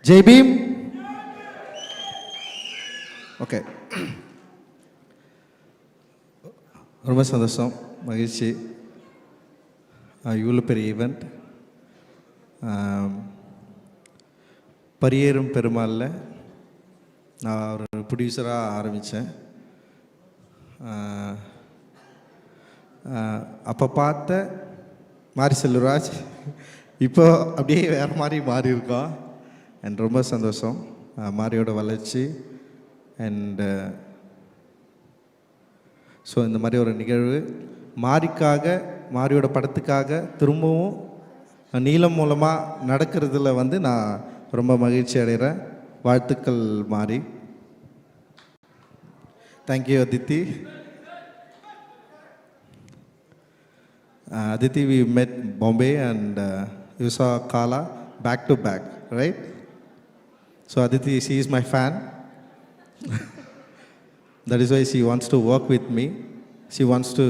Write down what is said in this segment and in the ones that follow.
Jai Bhim. Okay, ரொம்ப சந்தோஷம், மகிழ்ச்சி. இவ்வளோ பெரிய ஈவெண்ட் பரியேறும் பெருமாளில் நான் ஒரு ப்ரொடியூசராக ஆரம்பித்தேன். அப்போ பார்த்த மாரி செல்வராஜ் இப்போ அப்படியே வேறு மாதிரி மாறி இருக்கோம். அண்ட் ரொம்ப சந்தோஷம் மாரியோட வளர்ச்சி. அண்டு ஸோ இந்த மாதிரி ஒரு நிகழ்வு மாரிக்காக, மாரியோட படத்துக்காக திரும்பவும் நீளம் மூலமாக நடக்கிறதுல வந்து நான் ரொம்ப மகிழ்ச்சி அடைகிறேன். வாழ்த்துக்கள் மாரி. Thank you Aditi. Aditi, we met Bombay and you saw Kala back to back, right? So Aditi, she is my fan. That is why she wants to work with me. She wants to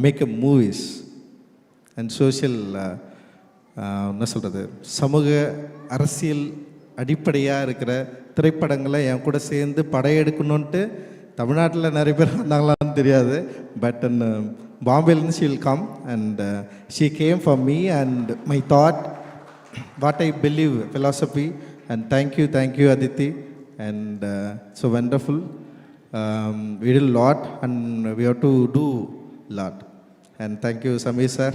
make a movies and social என்ன சொல்கிறது, சமூக அரசியல் அடிப்படையாக இருக்கிற திரைப்படங்களை என் கூட சேர்ந்து படையெடுக்கணுன்ட்டு தமிழ்நாட்டில் நிறைய பேர் வந்தாங்களான்னு தெரியாது. பட் பாம்பேலேருந்து she will come and she came for me and my thought, what I believe, philosophy. And thank you Aditi. And so wonderful. We did a lot and we have to do a lot. And thank you Samir sir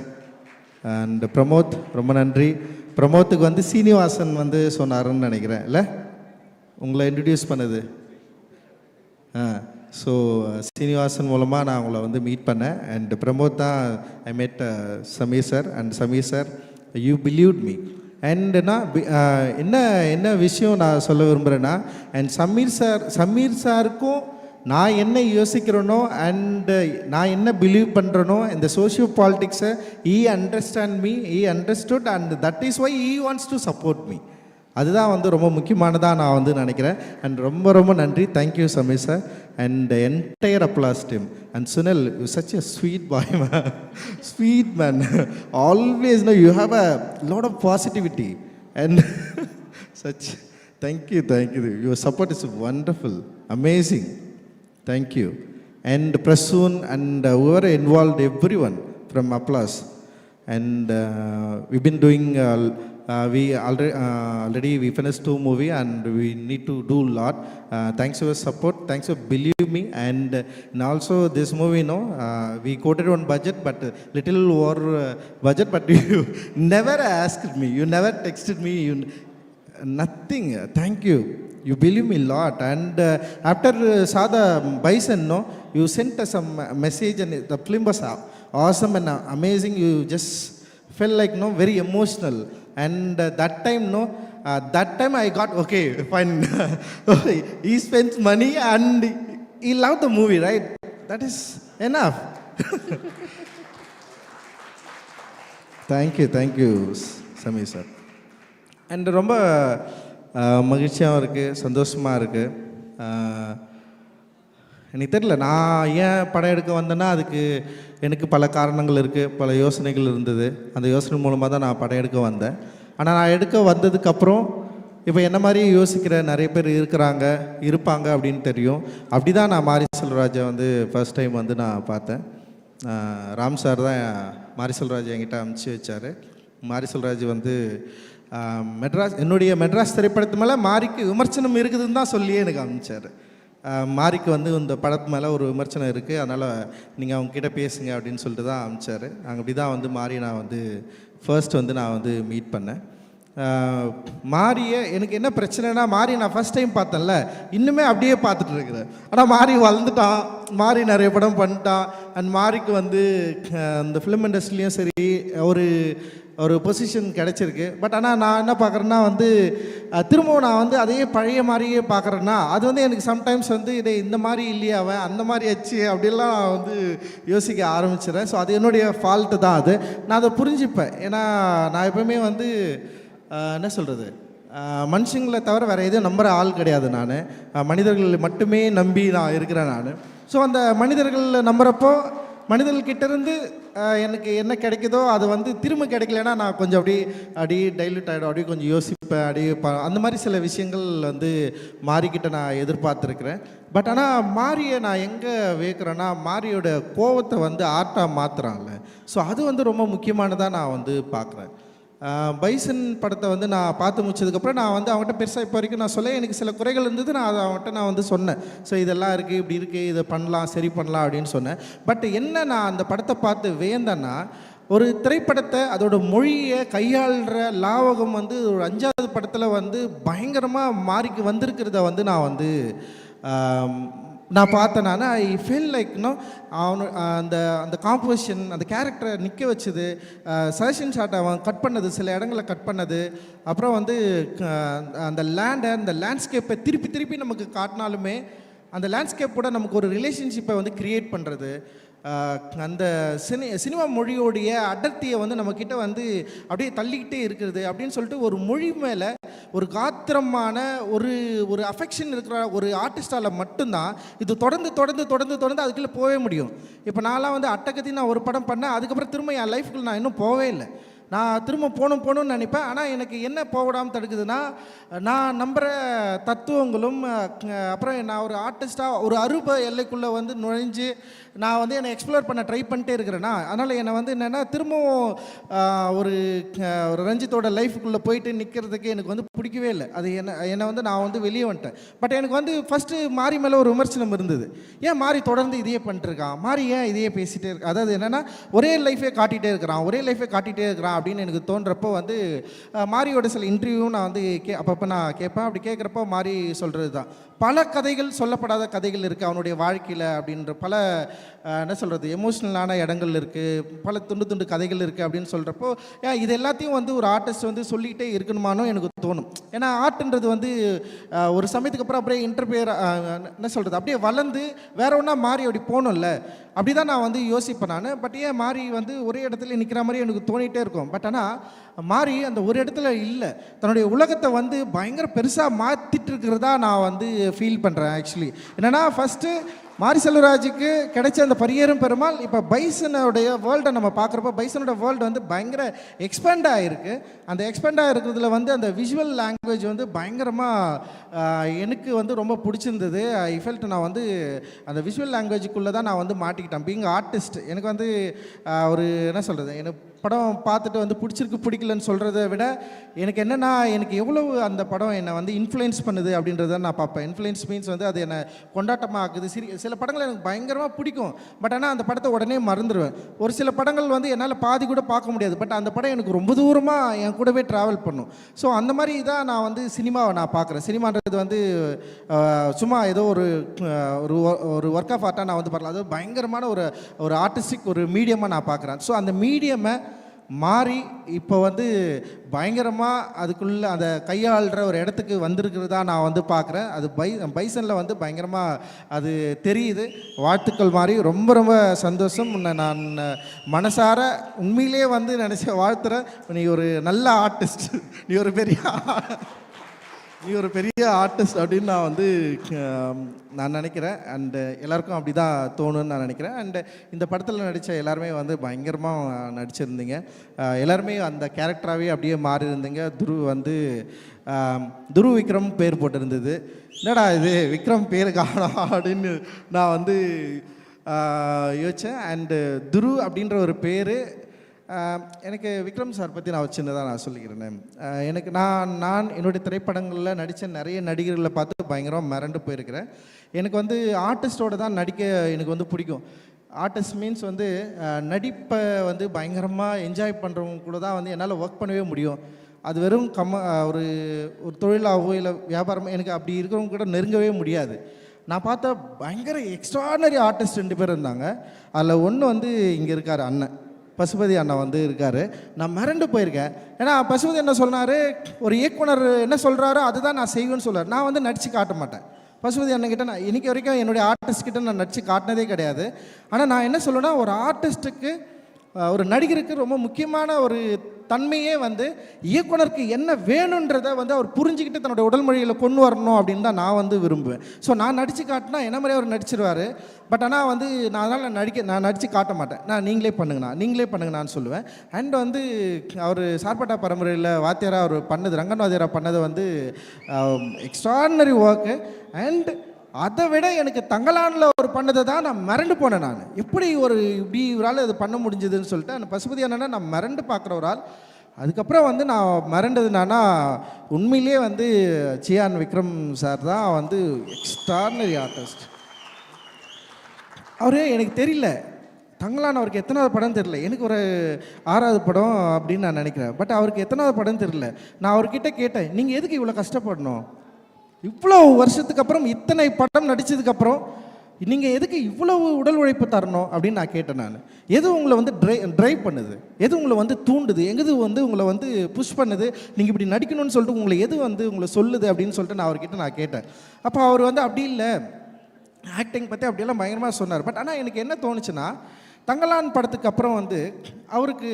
and Pramod. ரொம்ப நன்றி. பிரமோத்துக்கு வந்து சீனிவாசன் வந்து சொன்னாருன்னு நினைக்கிறேன், இல்லை உங்களை introduce பண்ணது. So Srinivasan மூலமாக நான் உங்களை வந்து மீட் பண்ணேன். அண்ட் பிரமோத் தான் I made Sameer sir. And Sameer sir, you believed me. And நான் என்ன விஷயம் நான் சொல்ல விரும்புகிறேன்னா, அண்ட் சமீர் சாருக்கும் நான் என்ன யோசிக்கிறேனோ அண்டு நான் என்ன பிலீவ் பண்ணுறேனோ இந்த சோஷியோ பாலிட்டிக்ஸை he understood and that is why he wants to support me. அதுதான் வந்து ரொம்ப முக்கியமானதாக நான் வந்து நினைக்கிறேன். அண்ட் ரொம்ப ரொம்ப நன்றி. Thank you Sameer sir and entire applause team. And Sunil, you such a sweet boy man, sweet man. Always know you have a lot of positivity and such. Thank you your support is wonderful, amazing. Thank you. And Prasoon and whoever involved, everyone from Applause. And we've been doing we already we finished 2 movies and we need to do a lot. Thanks for your support, thanks for believe me. And also this movie, we quoted on budget but little over budget, but you never asked me, you never texted me, nothing. Thank you, you believe me a lot. And after saw the Bison, you sent us some message and the film was awesome and amazing. You just felt like very emotional. And that time I got okay, fine. He spends money and he loved the movie, right? That is enough. Thank you Samir sir. And ரொம்ப மகிழ்ச்சியாகவும் இருக்குது, சந்தோஷமாக இருக்குது. எனக்கு தெரியல நான் ஏன் படம் எடுக்க வந்தேன்னா அதுக்கு எனக்கு பல காரணங்கள் இருக்குது, பல யோசனைகள் இருந்தது. அந்த யோசனை மூலமாக தான் நான் படம் எடுக்க வந்தேன். ஆனால் நான் எடுக்க வந்ததுக்கப்புறம் இப்போ என்ன மாதிரி யோசிக்கிற நிறைய பேர் இருப்பாங்க அப்படின்னு தெரியும். அப்படி தான் நான் மாரி செல்வராஜை வந்து ஃபர்ஸ்ட் டைம் வந்து நான் பார்த்தேன். ராம் சார் தான் மாரி செல்வராஜ் என்கிட்ட அனுப்பிச்சி வச்சார். மாரி செல்வராஜ் வந்து என்னுடைய மெட்ராஸ் திரைப்படத்து மேலே மாரிக்கு விமர்சனம் இருக்குதுன்னு தான் சொல்லியே எனக்கு அனுப்பிச்சார். மாரிக்கு வந்து இந்த படத்து மேலே ஒரு விமர்சனம் இருக்குது, அதனால் நீங்கள் அவங்கக்கிட்ட பேசுங்க அப்படின்னு சொல்லிட்டு தான் அனுப்பிச்சார். நாங்கள் அப்படி தான் வந்து மாரி நான் வந்து ஃபர்ஸ்ட் வந்து நான் வந்து மீட் பண்ணேன். மாரியை எனக்கு என்ன பிரச்சனைனா, மாரி நான் ஃபஸ்ட் டைம் பார்த்தேன்ல, இன்னுமே அப்படியே பார்த்துட்டு இருக்கிறேன். ஆனால் மாரி வளர்ந்துட்டான், மாரி நிறைய படம் பண்ணிட்டான். அண்ட் மாரிக்கு வந்து இந்த ஃபிலிம் இண்டஸ்ட்ரிலையும் சரி ஒரு பொசிஷன் கிடச்சிருக்கு. பட் ஆனால் நான் என்ன பார்க்குறேன்னா வந்து திரும்பவும் நான் வந்து அதே பழைய மாதிரியே பார்க்குறேன்னா அது வந்து எனக்கு சம்டைம்ஸ் வந்து இதை இந்த மாதிரி இல்லையே அவன் அந்த மாதிரி ஆச்சு அப்படிலாம் நான் வந்து யோசிக்க ஆரம்பிச்சிடுறேன். ஸோ அது என்னுடைய ஃபால்ட்டு தான். அது நான் அதை புரிஞ்சுப்பேன். ஏன்னா நான் எப்பவுமே வந்து என்ன சொல்கிறது, மனுஷங்களை தவிர வேறு எதுவும் நம்புகிற ஆள் கிடையாது. நான் மனிதர்கள் மட்டுமே நம்பி நான் இருக்கிறேன் நான். ஸோ அந்த மனிதர்கள் நம்புகிறப்போ மனிதர்கள்கிட்டேருந்து எனக்கு என்ன கிடைக்குதோ அது வந்து திரும்ப கிடைக்கலன்னா நான் கொஞ்சம் அப்படியே டைல்யூட் ஆகிடும், அப்படியே கொஞ்சம் யோசிப்பேன், அந்த மாதிரி சில விஷயங்கள் வந்து மாறிக்கிட்ட நான் எதிர்பார்த்துருக்குறேன். பட் ஆனால் மாரியை நான் எங்கே வைக்கிறேன்னா, மாரியோட கோவத்தை வந்து ஆர்ட்டாக மாற்றுறான்ல, ஸோ அது வந்து ரொம்ப முக்கியமானதாக நான் வந்து பார்க்குறேன். பைசன் படத்தை வந்து நான் பார்த்து முடிச்சதுக்கப்புறம் நான் வந்து அவங்ககிட்ட பெருசாக இப்போ வரைக்கும் நான் சொல்ல எனக்கு சில குறைகள் இருந்தது, நான் அதை அவங்ககிட்ட நான் வந்து சொன்னேன். ஸோ இதெல்லாம் இருக்குது, இப்படி இருக்குது, இதை பண்ணலாம், சரி பண்ணலாம் அப்படின்னு சொன்னேன். பட் என்ன நான் அந்த படத்தை பார்த்து வேந்தேன்னா, ஒரு திரைப்படத்தை அதோட மொழியை கையாளுற லாவகம் வந்து ஒரு 5வது படத்தில் வந்து பயங்கரமாக மாறிக்கு வந்திருக்கிறத வந்து நான் பார்த்தேன். ஐ ஃபீல் லைக் அந்த காம்போசிஷன், அந்த கேரக்டரை நிற்க வச்சது, சஜஷன் ஷாட் அவன் கட் பண்ணது, சில இடங்களில் கட் பண்ணது, அப்புறம் வந்து அந்த லேண்ட்ஸ்கேப்பை திருப்பி நமக்கு காட்டினாலுமே அந்த லேண்ட்ஸ்கேப்போட நமக்கு ஒரு ரிலேஷன்ஷிப்பை வந்து க்ரியேட் பண்ணுறது, அந்த சினிமா மொழியோடைய அடர்த்தியை வந்து நம்மக்கிட்ட வந்து அப்படியே தள்ளிக்கிட்டே இருக்கிறது அப்படின்னு சொல்லிட்டு ஒரு மொழி மேலே ஒரு காத்திரமான ஒரு அஃபெக்ஷன் இருக்கிற ஒரு ஆர்டிஸ்டால் மட்டும்தான் இது தொடர்ந்து அதுக்குள்ளே போகவே முடியும். இப்போ நான்லாம் வந்து அட்டகத்தி நான் ஒரு படம் பண்ணேன், அதுக்கப்புறம் திரும்ப என் லைஃப்குள்ளே நான் இன்னும் போகவே இல்லை. நான் திரும்ப போகணும்னு நினைப்பேன். ஆனால் எனக்கு என்ன போடாமல் தடுக்குதுன்னா, நான் நம்புகிற தத்துவங்களும் அப்புறம் நான் ஒரு ஆர்டிஸ்ட்டாக ஒரு அருப எல்லைக்குள்ளே வந்து நுழைஞ்சு நான் வந்து என்னை எக்ஸ்ப்ளோர் பண்ண ட்ரை பண்ணிட்டே இருக்கிறேன்னா, அதனால் என்னை வந்து என்னென்னா திரும்பவும் ஒரு ரஞ்சித்தோட லைஃபுக்குள்ளே போயிட்டு நிற்கிறதுக்கு எனக்கு வந்து பிடிக்கவே இல்லை. அது என்னை வந்து நான் வந்து வெளியே வந்துட்டேன். பட் எனக்கு வந்து ஃபஸ்ட்டு மாரி மேலே ஒரு விமர்சனம் இருந்தது. ஏன் மாரி தொடர்ந்து இதையே பண்ணிட்டுருக்கான், மாரி ஏன் இதையே பேசிகிட்டே இருக்கான், அதாவது என்னென்னா ஒரே லைஃபே காட்டிகிட்டே இருக்கிறான் அப்படின்னு எனக்கு தோன்றப்போ வந்து மாரியோட சில இன்டர்வியூவும் நான் வந்து அப்பப்போ நான் கேட்பேன். அப்படி கேட்குறப்போ மாரி சொல்கிறது தான், பல கதைகள், சொல்லப்படாத கதைகள் இருக்குது அவனுடைய வாழ்க்கையில் அப்படின்ற பல என்ன சொல்கிறது எமோஷ்னலான இடங்கள் இருக்குது, பல துண்டு கதைகள் இருக்குது அப்படின்னு சொல்கிறப்போ இது எல்லாத்தையும் வந்து ஒரு ஆர்டிஸ்ட் வந்து சொல்லிக்கிட்டே இருக்கணுமானோ எனக்கு தோணும். ஏன்னா ஆர்ட்ன்றது வந்து ஒரு சமயத்துக்கு அப்புறம் அப்படியே இன்டர்பியர் என்ன சொல்கிறது அப்படியே வளர்ந்து வேற ஒன்றா மாறி அப்படி போகணும்ல, அப்படி தான் நான் வந்து யோசிப்பேன் நான். பட் ஏன் மாறி வந்து ஒரே இடத்துல நிற்கிற மாதிரி எனக்கு தோணிகிட்டே இருக்கும். பட் ஆனால் மாறி அந்த ஒரு இடத்துல இல்லை, தன்னுடைய உலகத்தை வந்து பயங்கர பெருசாக மாற்றிட்டு இருக்கிறதா நான் வந்து ஃபீல் பண்ணுறேன். ஆக்சுவலி என்னென்னா, ஃபஸ்ட்டு மாரி செல்வராஜுக்கு கிடைச்ச அந்த பரியேறும் பெருமாள், இப்போ பைசனுடைய வேர்ல்டை நம்ம பார்க்குறப்போ பைசனோட வேர்ல்டு வந்து பயங்கர எக்ஸ்பேண்ட் ஆகிருக்கு. அந்த எக்ஸ்பேண்ட் ஆகிருக்கிறதுல வந்து அந்த விஷுவல் லாங்குவேஜ் வந்து பயங்கரமாக எனக்கு வந்து ரொம்ப பிடிச்சிருந்தது. ஐ ஃபெல்ட் நான் வந்து அந்த விஷுவல் லாங்குவேஜுக்குள்ளே தான் நான் வந்து மாட்டிக்கிட்டேன். பீயிங் ஆர்டிஸ்ட் எனக்கு வந்து ஒரு என்ன சொல்கிறது, எனக்கு படம் பார்த்துட்டு வந்து பிடிக்கலன்னு சொல்கிறத விட எனக்கு என்னென்னா, எனக்கு எவ்வளவு அந்த படம் என்னை வந்து இன்ஃப்ளூயன்ஸ் பண்ணுது அப்படின்றத நான் பார்ப்பேன். இன்ஃப்ளூயன்ஸ் மீன்ஸ் வந்து அது என்னை கொண்டாட்டமாக ஆக்குது. சில படங்கள் எனக்கு பயங்கரமாக பிடிக்கும், பட் ஆனால் அந்த படத்தை உடனே மறந்துடுவேன். ஒரு சில படங்கள் வந்து என்னால் பாதி கூட பார்க்க முடியாது, பட் அந்த படம் எனக்கு ரொம்ப தூரமாக என் கூடவே ட்ராவல் பண்ணும். ஸோ அந்த மாதிரி தான் நான் வந்து சினிமாவை நான் பார்க்குறேன். சினிமான்றது வந்து சும்மா ஏதோ ஒரு ஒர்க் ஆஃப் ஆர்ட்டாக நான் வந்து பார்க்கலாம். அது பயங்கரமான ஒரு ஆர்டிஸ்டிக் ஒரு மீடியமாக நான் பார்க்குறேன். ஸோ அந்த மீடியமை மாறி இப்போ வந்து பயங்கரமாக அதுக்குள்ளே அந்த கையாளுற ஒரு இடத்துக்கு வந்திருக்கிறதா நான் வந்து பார்க்குறேன். அது பைசனில் வந்து பயங்கரமாக அது தெரியுது. வாழ்த்துக்கள் மாறி, ரொம்ப ரொம்ப சந்தோஷம். உன்னை நான் மனசார உண்மையிலே வந்து நினச்ச வாழ்த்துறேன். நீ ஒரு நல்ல ஆர்டிஸ்ட், நீ ஒரு பெரிய ஆர்டிஸ்ட் அப்படின்னு நான் நினைக்கிறேன். அண்டு எல்லாருக்கும் அப்படி தான் தோணுன்னு நான் நினைக்கிறேன். அண்டு இந்த படத்தில் நடித்த எல்லாருமே வந்து பயங்கரமாக நடிச்சிருந்தீங்க. எல்லாருமே அந்த கேரக்டராகவே அப்படியே மாறி இருந்தீங்க. துரு விக்ரம் பேர் போட்டிருந்தது. என்னடா இது விக்ரம் பேர் காணோம் அப்படின்னு நான் வந்து யோசித்தேன். அண்டு துரு அப்படின்ற ஒரு பேர் எனக்கு விக்ரம் சார் பற்றி நான் சின்னதாக நான் சொல்லிக்கிறேன். எனக்கு நான் என்னுடைய திரைப்படங்களில் நடித்த நிறைய நடிகர்களை பார்த்து பயங்கரமாக மிரண்டு போயிருக்கிறேன். எனக்கு வந்து ஆர்டிஸ்டோடு தான் நடிக்க எனக்கு வந்து பிடிக்கும். ஆர்டிஸ்ட் மீன்ஸ் வந்து நடிப்பை வந்து பயங்கரமாக என்ஜாய் பண்ணுறவங்க கூட தான் வந்து என்னால் ஒர்க் பண்ணவே முடியும். அது வெறும் ஒரு தொழிலாகவோ இல்லை வியாபாரமோ எனக்கு அப்படி இருக்கிறவங்க கூட நெருங்கவே முடியாது. நான் பார்த்த பயங்கர எக்ஸ்ட்ரானரி ஆர்டிஸ்ட் 2 பேர் இருந்தாங்க. அதில் ஒன்று வந்து இங்கே இருக்கார் அண்ணன் பசுபதி அண்ணன் வந்து இருக்கார். நான் மிரண்டு போயிருக்கேன். ஏன்னா பசுபதி என்ன சொன்னார், ஒரு இயக்குனர் என்ன சொல்கிறாரோ அதுதான் நான் செய்வேன்னு சொல்கிறார். நான் வந்து நடித்து காட்ட மாட்டேன். பசுபதி அண்ணன்கிட்ட நான் இன்றைக்கி வரைக்கும் என்னுடைய ஆர்டிஸ்ட்கிட்ட நான் நடித்து காட்டினதே கிடையாது. ஆனால் நான் என்ன சொல்லுவேன்னா, ஒரு ஆர்டிஸ்ட்டுக்கு ஒரு நடிகருக்கு ரொம்ப முக்கியமான ஒரு தன்மையே வந்து இயக்குனருக்கு என்ன வேணுன்றதை வந்து அவர் புரிஞ்சுக்கிட்டு தன்னோட உடல் மொழியில் கொண்டு வரணும் அப்படின்னு தான் நான் வந்து விரும்புவேன். ஸோ நான் நடித்து காட்டினா என்ன மாதிரி அவர் நடிச்சிருவார். பட் ஆனால் வந்து நான் நடித்து காட்ட மாட்டேன். நீங்களே பண்ணுங்கண்ணான்னு சொல்லுவேன். அண்ட் வந்து அவர் சார்பட்டா பரம்பரையில் வாத்தியாராக அவர் பண்ணது, ரங்கன் வாத்தியாராக பண்ணது வந்து எக்ஸ்ட்ராடினரி ஒர்க்கு. அண்ட் அதை விட எனக்கு தங்கலானில் ஒரு பண்ணதை தான் நான் மிரண்டு போனேன். நான் எப்படி இப்படி இவரால் இது பண்ண முடிஞ்சதுன்னு சொல்லிட்டு அந்த பசுபதி அண்ணனை நான் மிரண்டு பார்க்குற ஒரு ஆள். அதுக்கப்புறம் வந்து நான் மிரண்டதுனானா உண்மையிலேயே வந்து சியான் விக்ரம் சார் தான் வந்து எக்ஸ்ட்ராடினரி ஆர்டிஸ்ட். அவரே எனக்கு தெரியல, தங்கலான் அவருக்கு எத்தனாவது படம் தெரியல, எனக்கு ஒரு 6வது படம் அப்படின்னு நான் நினைக்கிறேன். பட் அவருக்கு எத்தனாவது படம் தெரியல. நான் அவர்கிட்ட கேட்டேன், நீங்கள் எதுக்கு இவ்வளோ கஷ்டப்படணும், இவ்வளோ வருஷத்துக்கு அப்புறம் இத்தனை படம் நடித்ததுக்கப்புறம் நீங்கள் எதுக்கு இவ்வளவு உடல் உழைப்பு தரணும் அப்படின்னு நான் கேட்டேன். நான் எது உங்களை வந்து ட்ரைவ் பண்ணுது, எது உங்களை வந்து தூண்டுது, எது வந்து உங்களை வந்து புஷ் பண்ணுது, நீங்கள் இப்படி நடிக்கணும்னு சொல்லிட்டு உங்களை எது வந்து உங்களை சொல்லுது அப்படின்னு சொல்லிட்டு நான் அவர்கிட்ட நான் கேட்டேன். அப்போ அவர் வந்து அப்படி இல்லை, ஆக்டிங் பற்றி அப்படியெல்லாம் பயங்கரமாக சொன்னார். பட் ஆனால் எனக்கு என்ன தோணுச்சுன்னா, தங்கலான் படத்துக்கு அப்புறம் வந்து அவருக்கு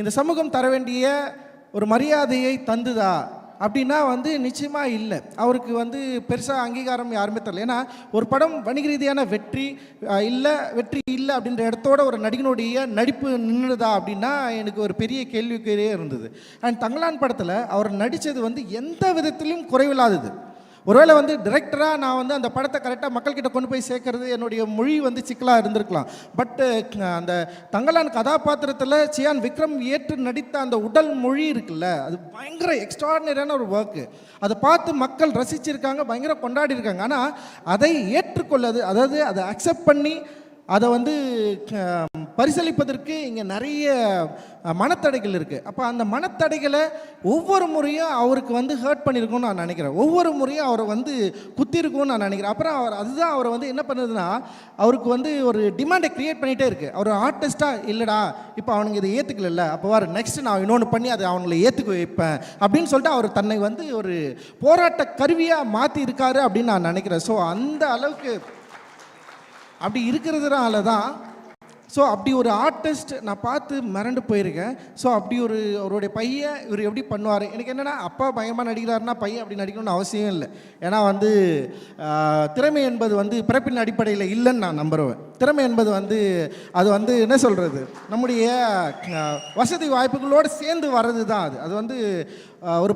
இந்த சமூகம் தர வேண்டிய ஒரு மரியாதையை தந்துதா அப்படின்னா வந்து நிச்சயமாக இல்லை. அவருக்கு வந்து பெருசாக அங்கீகாரம் யாருமே தரல. ஏன்னா ஒரு படம் வணிக ரீதியான வெற்றி இல்லை அப்படின்ற இடத்தோட ஒரு நடிகனுடைய நடிப்பு நின்றுதா அப்படின்னா எனக்கு ஒரு பெரிய கேள்விக்குறியே இருந்தது. அண்ட் தங்கலான் படத்தில் அவர் நடித்தது வந்து எந்த விதத்திலும் குறைவில்லாதது. ஒருவேளை வந்து டிரெக்டராக நான் வந்து அந்த படத்தை கரெக்டாக மக்கள்கிட்ட கொண்டு போய் சேர்க்கறது என்னுடைய மொழி வந்து சிக்கலாக இருந்திருக்கலாம். பட்டு அந்த தங்கலான் கதாபாத்திரத்தில் சியான் விக்ரம் ஏற்று நடித்த அந்த உடல் மொழி இருக்குல்ல, அது பயங்கர எக்ஸ்ட்ராடினரியான ஒரு ஒர்க்கு. அதை பார்த்து மக்கள் ரசிச்சிருக்காங்க, பயங்கர கொண்டாடி இருக்காங்க. ஆனால் அதை ஏற்றுக்கொள்ளது, அதாவது அதை அக்செப்ட் பண்ணி அதை வந்து பரிசளிப்பதற்கு இங்கே நிறைய மனத்தடைகள் இருக்குது. அப்போ அந்த மனத்தடைகளை ஒவ்வொரு முறையும் அவருக்கு வந்து ஹர்ட் பண்ணியிருக்கும்னு நான் நினைக்கிறேன். ஒவ்வொரு முறையும் அவரை வந்து குத்திருக்கும்னு நான் நினைக்கிறேன். அப்புறம் அதுதான் அவரை வந்து என்ன பண்ணுதுன்னா, அவருக்கு வந்து ஒரு டிமாண்டை க்ரியேட் பண்ணிகிட்டே இருக்குது. அவர் ஆர்டிஸ்ட்டாக இல்லைடா, இப்போ அவனுங்க இதை ஏற்றுக்கல, அப்போ வர நெக்ஸ்ட் நான் இன்னொன்று பண்ணி அதை அவங்களை ஏற்றுக்க வைப்பேன் அப்படின்னு சொல்லிட்டு அவர் தன்னை வந்து ஒரு போராட்ட கருவியாக மாற்றி இருக்காரு அப்படின்னு நான் நினைக்கிறேன். ஸோ அந்த அளவுக்கு அப்படி இருக்கிறதுனால தான், ஸோ அப்படி ஒரு ஆர்டிஸ்ட் நான் பார்த்து மிரண்டு போயிருக்கேன். ஸோ அப்படி அவருடைய பையன் இவர் எப்படி பண்ணுவார். எனக்கு என்னென்னா, அப்பா பயமாக நடிக்கிறாருன்னா பையன் அப்படி நடிக்கணும்னு அவசியம் இல்லை. ஏன்னா வந்து திறமை என்பது வந்து பிறப்பின் அடிப்படையில் இல்லைன்னு நான் நம்புவேன். திறமை என்பது வந்து அது வந்து என்ன சொல்கிறது, நம்முடைய வசதி வாய்ப்புகளோடு சேர்ந்து வர்றது தான். அது வந்து ஒரு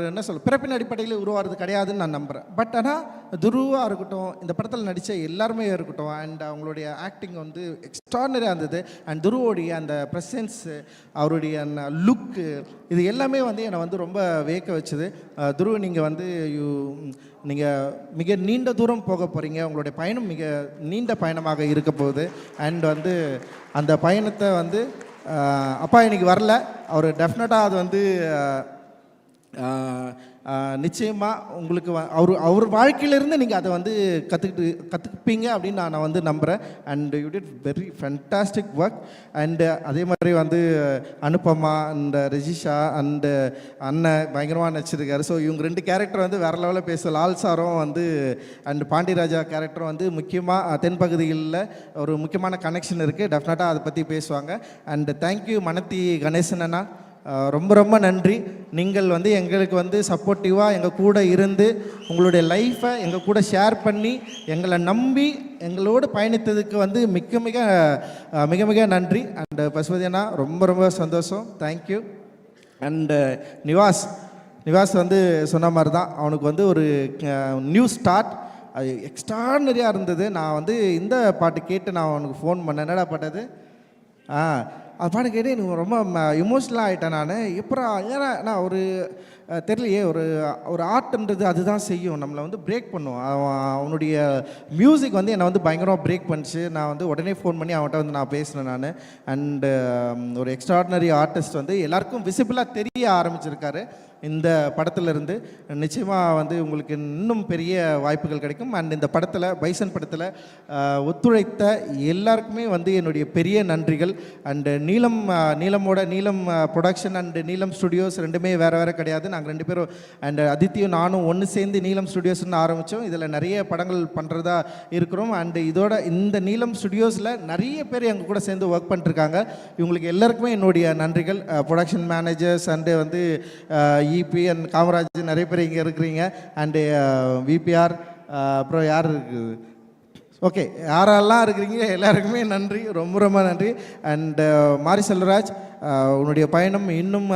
என்ன பிறப்பின் அடிப்படையில் உருவாகிறது கிடையாதுன்னு நான் நம்புகிறேன். பட் ஆனால் துருவாக இருக்கட்டும், இந்த படத்தில் நடித்த எல்லாருமே இருக்கட்டும், அண்ட் அவங்களுடைய ஆக்டிங் வந்து எக்ஸ்ட்ராடினரியாக இருந்தது. அண்ட் துருவோடைய அந்த ப்ரெசன்ஸு, அவருடைய அந்த லுக்கு, இது எல்லாமே வந்து என்னை வந்து ரொம்ப வியக்க வச்சுது. துருவ நீங்கள் மிக நீண்ட தூரம் போக போகிறீங்க. உங்களுடைய பயணம் மிக நீண்ட பயணமாக இருக்க போகுது. அண்ட் வந்து அந்த பயணத்தை வந்து அப்பா இன்னைக்கு வரல, அவர் டெஃபினட்டாக அது வந்து நிச்சயமாக உங்களுக்கு அவர் வாழ்க்கையிலேருந்து நீங்கள் அதை வந்து கற்றுப்பீங்க அப்படின்னு நான் வந்து நம்புகிறேன். And you did very fantastic work. And அதே மாதிரி வந்து அனுபமா அண்ட் ரெஜிஷா அண்டு அண்ணன் பயங்கரமாக நடிச்சிருக்காரு. ஸோ இவங்க 2 கேரக்டர் வந்து வேறு லெவலில் பேச, லால் சாரும் வந்து அண்ட் பாண்டியராஜா கேரக்டரும் வந்து முக்கியமாக தென்பகுதிகளில் ஒரு முக்கியமான கனெக்ஷன் இருக்குது. டெஃபினட்டாக அதை பற்றி பேசுவாங்க. அண்டு தேங்க்யூ மனத்தி கணேசன் அண்ணா, ரொம்ப ரொம்ப நன்றி. நீங்கள் வந்து எங்களுக்கு வந்து சப்போர்ட்டிவாக எங்கள் கூட இருந்து உங்களுடைய லைஃப்பை எங்கள் கூட ஷேர் பண்ணி எங்களை நம்பி எங்களோடு பயணித்ததுக்கு வந்து மிக மிக நன்றி. அண்டு பசுபதி அண்ணா ரொம்ப ரொம்ப சந்தோஷம், தேங்க்யூ. அண்டு நிவாஸ் வந்து சொன்ன மாதிரி தான், அவனுக்கு வந்து ஒரு நியூ ஸ்டார்ட், அது எக்ஸ்ட்ரானரியாக இருந்தது. நான் வந்து இந்த பாட்டு கேட்டு நான் அவனுக்கு ஃபோன் பண்ணேன், என்னடா பாட்டது, அது பாட்டு கேட்டு எனக்கு ரொம்ப இமோஷ்னலாக ஆகிட்டேன். நான் ஏன்னா நான் தெரியலையே, ஒரு ஆர்ட்ன்றது அதுதான் செய்யும், நம்மளை வந்து பிரேக் பண்ணும். அவனுடைய மியூசிக் வந்து என்னை வந்து பயங்கரமாக பிரேக் பண்ணிச்சு. நான் வந்து உடனே ஃபோன் பண்ணி அவன்கிட்ட வந்து நான் பேசினேன் நான். அண்டு ஒரு எக்ஸ்ட்ராடினரி ஆர்டிஸ்ட் வந்து எல்லாருக்கும் விசிபிளாக தெரிய ஆரம்பிச்சிருக்காரு இந்த படத்துலேருந்து. நிச்சயமாக வந்து உங்களுக்கு இன்னும் பெரிய வாய்ப்புகள் கிடைக்கும். அண்ட் இந்த படத்தில், பைசன் படத்தில் ஒத்துழைத்த எல்லாருக்குமே வந்து என்னுடைய பெரிய நன்றிகள். அண்டு நீலம் ப்ரொடக்ஷன் அண்டு நீலம் ஸ்டுடியோஸ் ரெண்டுமே வேறு கிடையாது. நாங்கள் 2 பேரும் அண்ட் அதித்தியும் நானும் ஒன்று சேர்ந்து நீலம் ஸ்டுடியோஸ்னு ஆரம்பித்தோம். இதில் நிறைய படங்கள் பண்ணுறதா இருக்கிறோம். அண்டு இதோட இந்த நீலம் ஸ்டுடியோஸில் நிறைய பேர் எங்கள் கூட சேர்ந்து ஒர்க் பண்ணிட்டுருக்காங்க. இவங்களுக்கு எல்லாருக்குமே என்னுடைய நன்றிகள். ப்ரொடக்ஷன் மேனேஜர்ஸ் அண்டு வந்து இபி அண்ட் காமராஜ் நிறைய பேர் இங்கே இருக்கிறீங்க. அண்டு விபிஆர் அப்புறம் யார் இருக்குது, ஓகே, யாரெல்லாம் இருக்கிறீங்க எல்லாருக்குமே நன்றி, ரொம்ப ரொம்ப நன்றி. அண்டு மாரி செல்வராஜ், உன்னுடைய பயணம் இன்னும்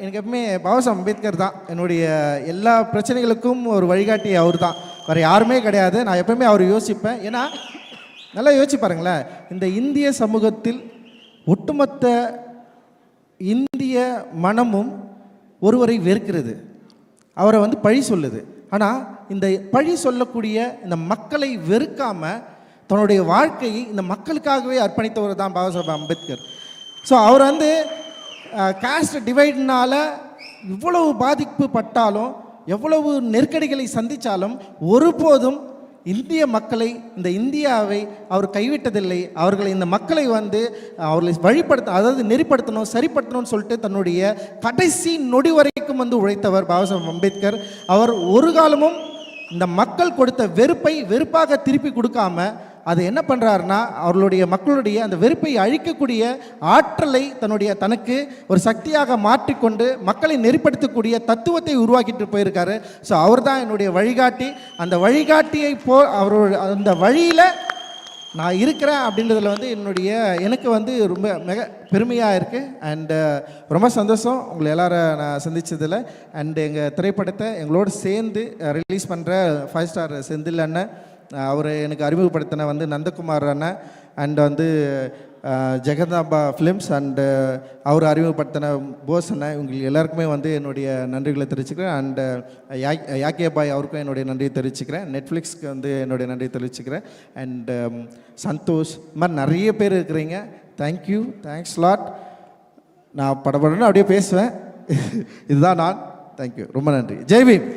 எனக்கு எப்பவுமே பாபாசாஹ் அம்பேத்கர் தான் என்னுடைய எல்லா பிரச்சனைகளுக்கும் ஒரு வழிகாட்டி. அவர் தான், வேறு யாருமே கிடையாது. நான் எப்பவுமே அவர் யோசிப்பேன். ஏன்னா நல்லா யோசிச்சு பாருங்களேன், இந்த இந்திய சமூகத்தில் ஒட்டுமொத்த இந்திய மனமும் ஒருவரை வெறுக்கிறது, அவரை வந்து பழி சொல்லுது. ஆனால் இந்த பழி சொல்லக்கூடிய இந்த மக்களை வெறுக்காமல் தன்னுடைய வாழ்க்கையை இந்த மக்களுக்காகவே அர்ப்பணித்தவர் தான் பாபாசாஹ் அம்பேத்கர். ஸோ அவர் வந்து காஸ்ட் டிவைட்னால் இவ்வளவு பாதிப்பு பட்டாலும், எவ்வளவு நெருக்கடிகளை சந்தித்தாலும் ஒருபோதும் இந்திய மக்களை, இந்த இந்தியாவை அவர் கைவிட்டதில்லை. அவர்களை, இந்த மக்களை வந்து அவர்களை வழிபடுத்த, அதாவது நெறிப்படுத்தணும், சரிப்படுத்தணும்னு சொல்லிட்டு தன்னுடைய கடைசி நொடி வரைக்கும் வந்து உழைத்தவர் பாபாசாஹ் அம்பேத்கர். அவர் ஒரு காலமும் இந்த மக்கள் கொடுத்த வெறுப்பை வெறுப்பாக திருப்பி கொடுக்காம அது என்ன பண்ணுறாருன்னா, அவர்களுடைய மக்களுடைய அந்த வெறுப்பை அழிக்கக்கூடிய ஆற்றலை தனக்கு ஒரு சக்தியாக மாற்றிக்கொண்டு மக்களை நெறிப்படுத்தக்கூடிய தத்துவத்தை உருவாக்கிட்டு போயிருக்காரு. ஸோ அவர் தான் என்னுடைய வழிகாட்டி. அந்த வழிகாட்டியை அவரோட அந்த வழியில் நான் இருக்கிறேன் அப்படின்றதுல வந்து எனக்கு வந்து ரொம்ப மிக பெருமையாக இருக்குது. அண்டு ரொம்ப சந்தோஷம் உங்களை எல்லாரும் நான் சந்தித்ததில். அண்டு எங்கள் திரைப்படத்தை எங்களோடு சேர்ந்து ரிலீஸ் பண்ணுற 5 ஸ்டார் செந்தில் அண்ணன், அவர் எனக்கு அறிமுகப்படுத்தின வந்து நந்தகுமார் அண்ணன், அண்ட் வந்து ஜெகதாம்பா ஃபிலிம்ஸ், அண்டு அவர் அறிமுகப்படுத்தின போஸ் அண்ணன், இவங்களுக்கு எல்லாருக்குமே வந்து என்னுடைய நன்றிகளை தெரிவிச்சுக்கிறேன். அண்டு யாக்கே பாய் அவருக்கும் என்னுடைய நன்றியை தெரிவிச்சுக்கிறேன். நெட்ஃப்ளிக்ஸ்க்கு வந்து என்னுடைய நன்றியை தெரிவிச்சுக்கிறேன். அண்டு சந்தோஷ், இது மாதிரி நிறைய பேர் இருக்கிறீங்க. Thank you, thanks lot. நான் படப்படன்னு அப்படியே பேசுவேன். இதுதான் நான். தேங்க்யூ, ரொம்ப நன்றி. ஜெய் பீம்.